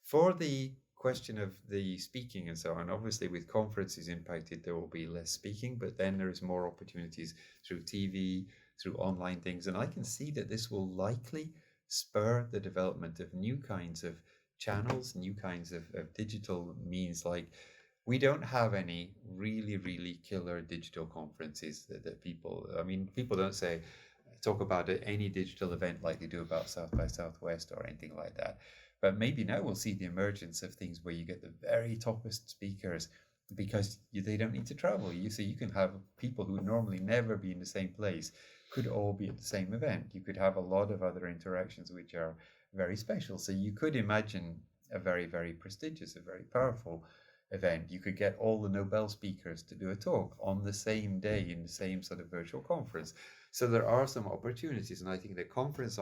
For the question of the speaking and so on, obviously with conferences impacted, there will be less speaking, but then there is more opportunities through TV, through online things. And I can see that this will likely spur the development of new kinds of channels, new kinds of digital means. Like we don't have any really, really killer digital conferences that people, I mean, people don't say, talk about any digital event like they do about South by Southwest or anything like that. But maybe now we'll see the emergence of things where you get the very toppest speakers because they don't need to travel. So you can have people who normally never be in the same place could all be at the same event. You could have a lot of other interactions which are very special. So you could imagine a very, very prestigious, a very powerful event. You could get all the Nobel speakers to do a talk on the same day in the same sort of virtual conference. So there are some opportunities, and I think the conference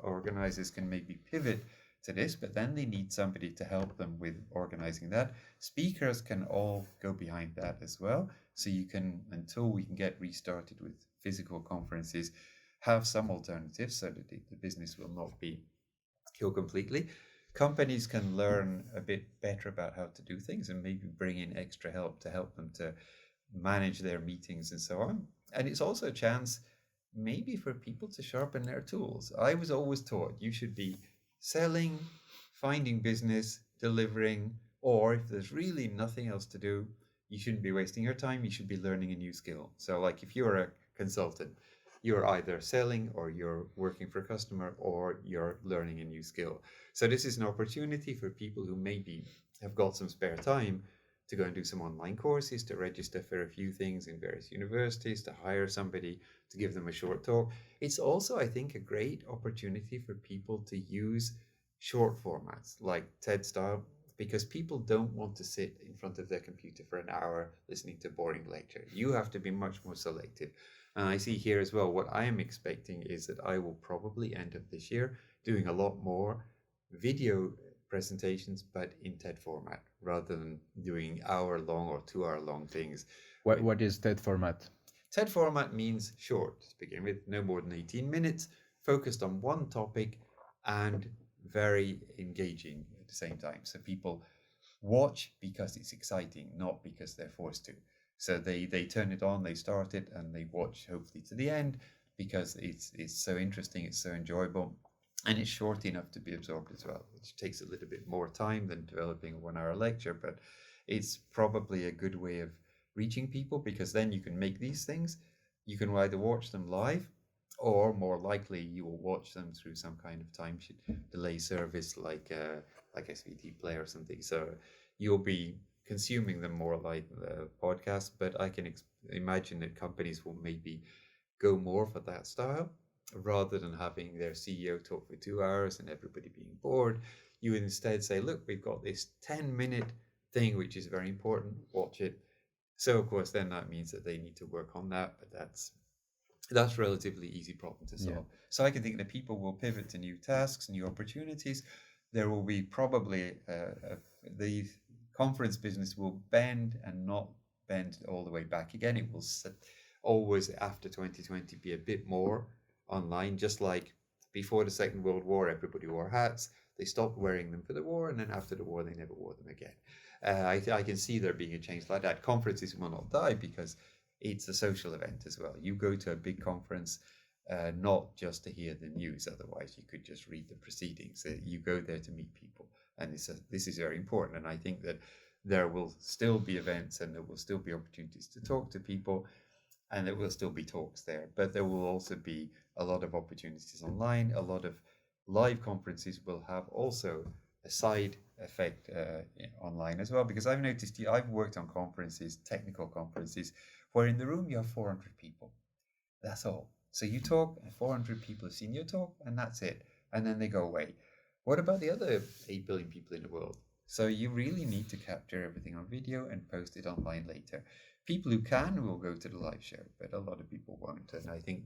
organizers can maybe pivot to this, but then they need somebody to help them with organizing that. Speakers can all go behind that as well. So you can, until we can get restarted with physical conferences, have some alternatives so that the business will not be killed completely. Companies can learn a bit better about how to do things and maybe bring in extra help to help them to manage their meetings and so on. And it's also a chance maybe for people to sharpen their tools. I was always taught you should be selling, finding business, delivering, or if there's really nothing else to do, you shouldn't be wasting your time. You should be learning a new skill. So, like if you're a consultant, you're either selling or you're working for a customer or you're learning a new skill. So, this is an opportunity for people who maybe have got some spare time to go and do some online courses, to register for a few things in various universities, to hire somebody to give them a short talk. It's also, I think, a great opportunity for people to use short formats like TED style, because people don't want to sit in front of their computer for an hour listening to a boring lecture. You have to be much more selective. And I see here as well, what I am expecting is that I will probably end up this year doing a lot more video presentations, but in TED format rather than doing hour-long or 2-hour-long things. What is TED format? TED format means short to begin with, no more than 18 minutes, focused on one topic and very engaging at the same time. So people watch because it's exciting, not because they're forced to. So they turn it on, they start it, and they watch hopefully to the end because it's so interesting, it's so enjoyable. And it's short enough to be absorbed as well, which takes a little bit more time than developing a 1-hour lecture, but it's probably a good way of reaching people, because then you can make these things. You can either watch them live, or more likely you will watch them through some kind of time delay service like SVT Play or something. So you'll be consuming them more like podcasts, but I can imagine that companies will maybe go more for that style. Rather than having their CEO talk for 2 hours and everybody being bored, you would instead say, look, we've got this 10-minute thing which is very important, watch it. So of course then that means that they need to work on that, but that's a relatively easy problem to solve. Yeah. So I can think that people will pivot to new tasks, new opportunities. There will be probably the conference business will bend and not bend all the way back again. It will always after 2020 be a bit more online, just like before the Second World War, everybody wore hats. They stopped wearing them for the war, and then after the war, they never wore them again. I can see there being a change like that. Conferences will not die because it's a social event as well. You go to a big conference not just to hear the news, otherwise you could just read the proceedings. You go there to meet people, and this is very important. And I think that there will still be events and there will still be opportunities to talk to people, and there will still be talks there, but there will also be a lot of opportunities online. A lot of live conferences will have also a side effect online as well, because I've noticed, I've worked on conferences, technical conferences, where in the room you have 400 people. That's all. So you talk, and 400 people have seen your talk, and that's it. And then they go away. What about the other 8 billion people in the world? So you really need to capture everything on video and post it online later. People who can will go to the live show, but a lot of people won't. And I think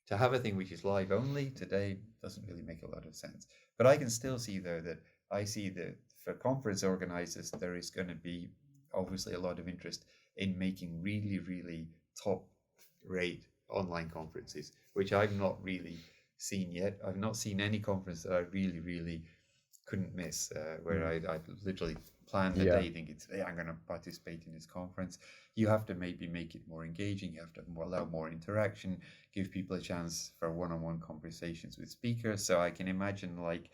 to have a thing which is live only today doesn't really make a lot of sense. But I can still see, though, that I see that for conference organizers, there is going to be obviously a lot of interest in making really, really top rate online conferences, which I've not really seen yet. I've not seen any conference that I really, really couldn't miss, where I literally planned the day thinking, today I'm going to participate in this conference. You have to maybe make it more engaging. You have to allow more interaction, give people a chance for one-on-one conversations with speakers. So I can imagine, like,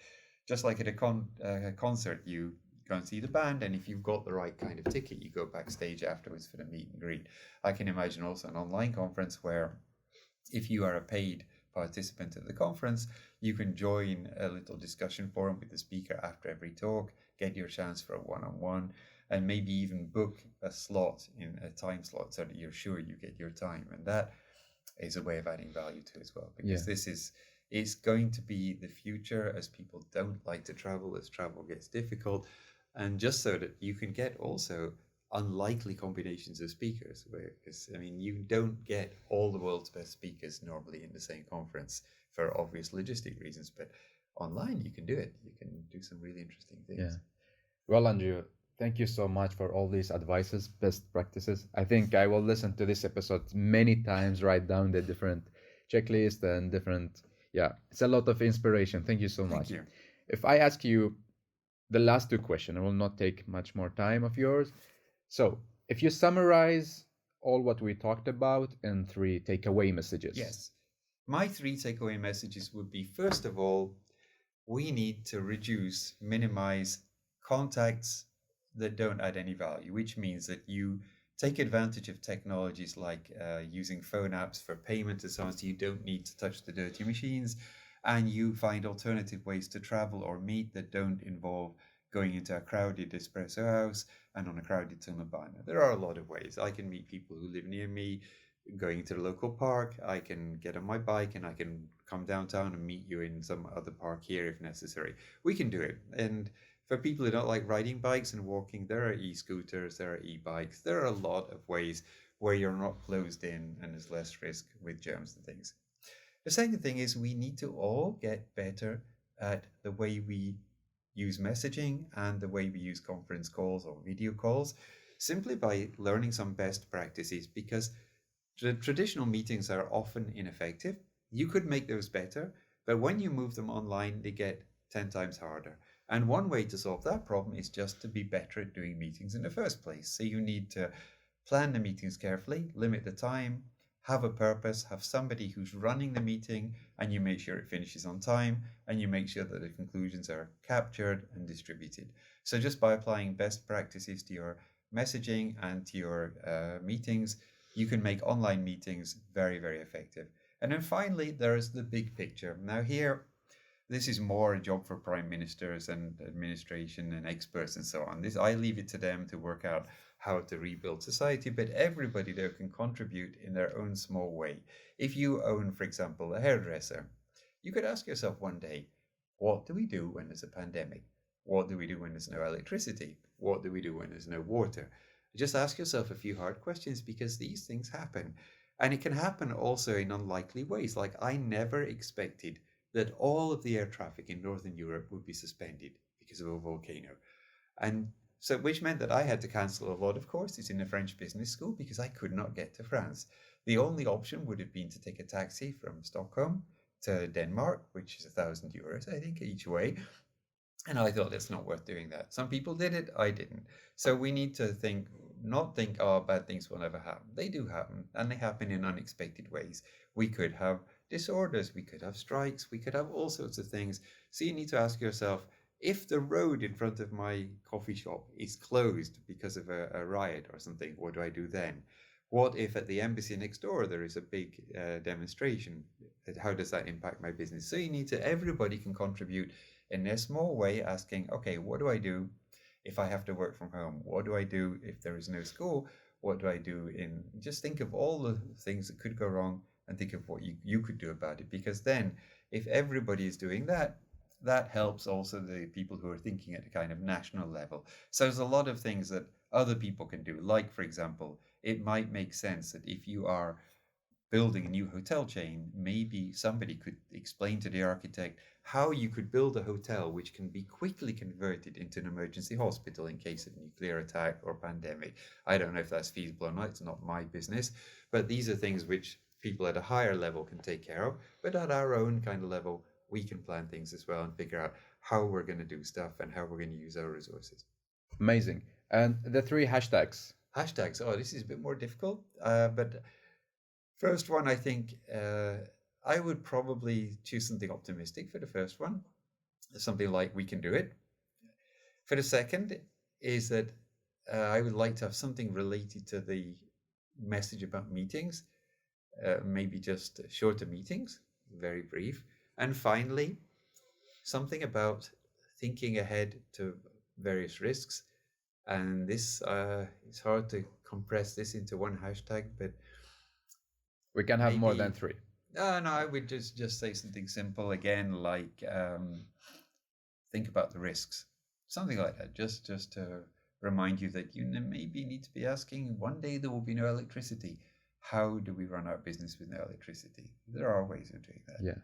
just like at a concert, you go and see the band, and if you've got the right kind of ticket, you go backstage afterwards for the meet and greet. I can imagine also an online conference where if you are a paid participant at the conference, you can join a little discussion forum with the speaker after every talk, get your chance for a one-on-one, and maybe even book a slot in a time slot so that you're sure you get your time. And that is a way of adding value to as well, because this is going to be the future, as people don't like to travel, as travel gets difficult, and just so that you can get also unlikely combinations of speakers, because I mean, you don't get all the world's best speakers normally in the same conference for obvious logistic reasons, but online, you can do it. You can do some really interesting Yeah. things. Well, Andrew, thank you so much for all these advices, best practices. I think I will listen to this episode many times, write down the different checklist and different, yeah, it's a lot of inspiration. Thank you so Thank much. you. If I ask you the last two questions, I will not take much more time of yours. So, if you summarize all what we talked about in three takeaway messages. Yes. My three takeaway messages would be, first of all, we need to minimize contacts that don't add any value, which means that you take advantage of technologies like using phone apps for payment and so on, so you don't need to touch the dirty machines, and you find alternative ways to travel or meet that don't involve going into a crowded espresso house and on a crowded tunnelbana. There are a lot of ways. I can meet people who live near me going to the local park. I can get on my bike and I can come downtown and meet you in some other park here if necessary. We can do it. And for people who don't like riding bikes and walking, there are e-scooters, there are e-bikes. There are a lot of ways where you're not closed in and there's less risk with germs and things. The second thing is we need to all get better at the way we use messaging and the way we use conference calls or video calls, simply by learning some best practices, because traditional meetings are often ineffective. You could make those better, but when you move them online, they get 10 times harder. And one way to solve that problem is just to be better at doing meetings in the first place. So you need to plan the meetings carefully, limit the time, have a purpose, have somebody who's running the meeting, and you make sure it finishes on time, and you make sure that the conclusions are captured and distributed. So just by applying best practices to your messaging and to your meetings, you can make online meetings very, very effective. And then finally, there's the big picture. Now here, this is more a job for prime ministers and administration and experts and so on. I leave it to them to work out how to rebuild society, but everybody there can contribute in their own small way. If you own, for example, a hairdresser, you could ask yourself one day, what do we do when there's a pandemic? What do we do when there's no electricity? What do we do when there's no water? Just ask yourself a few hard questions, because these things happen. And it can happen also in unlikely ways. Like, I never expected that all of the air traffic in Northern Europe would be suspended because of a volcano. And so, which meant that I had to cancel a lot of courses in the French business school because I could not get to France. The only option would have been to take a taxi from Stockholm to Denmark, which is €1,000, I think, each way. And I thought it's not worth doing that. Some people did it, I didn't. So we need to not think, oh, bad things will never happen. They do happen, and they happen in unexpected ways. We could have disorders, we could have strikes, we could have all sorts of things. So you need to ask yourself, if the road in front of my coffee shop is closed because of a riot or something, what do I do then? What if at the embassy next door there is a big demonstration? How does that impact my business? So you need to, everybody can contribute in a small way, asking, okay, what do I do if I have to work from home? What do I do if there is no school? What do I do just think of all the things that could go wrong and think of what you could do about it. Because then if everybody is doing that, that helps also the people who are thinking at a kind of national level. So there's a lot of things that other people can do. Like, for example, it might make sense that if you are building a new hotel chain, maybe somebody could explain to the architect how you could build a hotel which can be quickly converted into an emergency hospital in case of nuclear attack or pandemic. I don't know if that's feasible or not, it's not my business, but these are things which people at a higher level can take care of. But at our own kind of level, we can plan things as well and figure out how we're going to do stuff and how we're going to use our resources. Amazing. And the three hashtags. Hashtags, oh, this is a bit more difficult, but first one, I think I would probably choose something optimistic for the first one, something like we can do it. For the second is that I would like to have something related to the message about meetings, maybe just shorter meetings, very brief. And finally, something about thinking ahead to various risks. And this, it's hard to compress this into one hashtag, but we can have more than three. No, I would just say something simple again, like think about the risks, something like that. Just to remind you that you maybe need to be asking, one day there will be no electricity. How do we run our business with no electricity? There are ways of doing that. Yeah.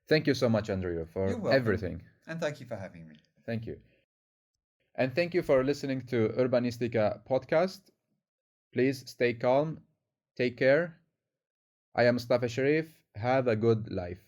Thank you so much, Andrea, for You're welcome. everything. And thank you for having me. Thank you. And thank you for listening to Urbanistica podcast. Please stay calm. Take care. I am Mustafa Sharif. Have a good life.